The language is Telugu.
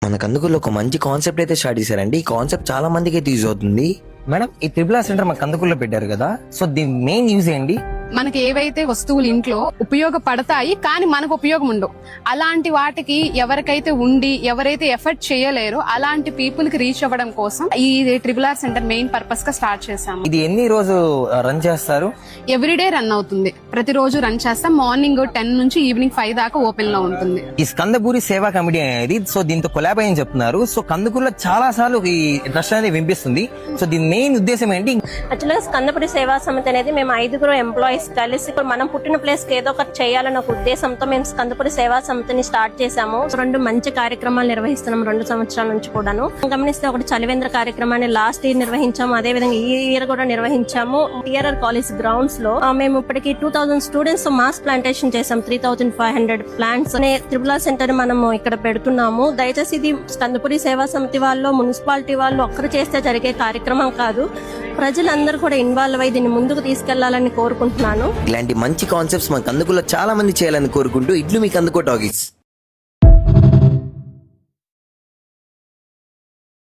మన కందుకూరులో ఒక మంచి కాన్సెప్ట్ అయితే స్టార్ట్ చేశారండి. ఈ కాన్సెప్ట్ చాలా మందికి అయితే యూజ్ అవుతుంది. మేడం, ఈ త్రిపుల్ ఆర్ సెంటర్ మన కందుకూరులో పెట్టారు కదా, సో దీని మెయిన్ యూజ్ ఏంటి? మనకి ఏవైతే వస్తువులు ఇంట్లో ఉపయోగపడతాయి కానీ మనకు ఉపయోగం ఉండవు, అలాంటి వాటికి ఎవరికైతే ఉండి ఎవరైతే ఎఫర్ట్ చేయలేరో అలాంటి పీపుల్ కి రీచ్ అవ్వడం కోసం ఈ triple R centre main purpose గా స్టార్ట్ చేశాము. ఇది ఎన్ని రోజు రన్ చేస్తారు? ఎవ్రీడే రన్ అవుతుంది, ప్రతిరోజు రన్ చేస్తాం. మార్నింగ్ 10 నుంచి ఈవినింగ్ 5 దాకా ఓపెన్ లో ఉంటుంది. ఈ స్కందపూరి సేవా కమిటీ అనేది సో దీంతో కొలాబ్ అని చెప్తున్నారు. సో కందుకూరులో చాలా సార్లు ఈ ట్రస్ట్ అనేది వినిపిస్తుంది. సో దీని మెయిన్ ఉద్దేశం ఏంటి? యాక్చువల్గా స్కందపురి సేవా సమితి అనేది మేము 5 ఎంప్లాయీస్ కలిసి మనం పుట్టిన ప్లేస్ కి ఏదో ఒకటి చేయాలన్న ఒక ఉద్దేశంతో మేము స్కందపురి సేవా సమితిని స్టార్ట్ చేశాము. 2 మంచి కార్యక్రమాలు నిర్వహిస్తున్నాం 2 సంవత్సరాల నుంచి కూడాను. గమనిస్తే ఒకటి చలివేంద్ర కార్యక్రమాన్ని లాస్ట్ ఇయర్ నిర్వహించాము, అదే విధంగా ఈ ఇయర్ కూడా నిర్వహించాము. టిఆర్ఆర్ కాలేజ్ గ్రౌండ్స్ లో మేము ఇప్పటికి 2000 స్టూడెంట్స్ మాస్ ప్లాంటేషన్ చేసాం. 3500 ప్లాంట్స్ అనే త్రిపుల్ ఆర్ సెంటర్ మనము ఇక్కడ పెడుతున్నాము. దయచేసి ఇది స్కందపురి సేవా సమితి వాళ్ళు, మున్సిపాలిటీ వాళ్ళు ఒక్కరు చేస్తే జరిగే కార్యక్రమం కాదు. ప్రజలందరూ కూడా ఇన్వాల్వ్ అయ్యి దీన్ని ముందుకు తీసుకెళ్లాలని కోరుకుంటున్నాను. ఇలాంటి మంచి కాన్సెప్ట్స్ మన కందుకూరులో చాలా మంది చేయాలని కోరుకుంటూ ఇట్లు మీ కందుకూరు టాకీస్.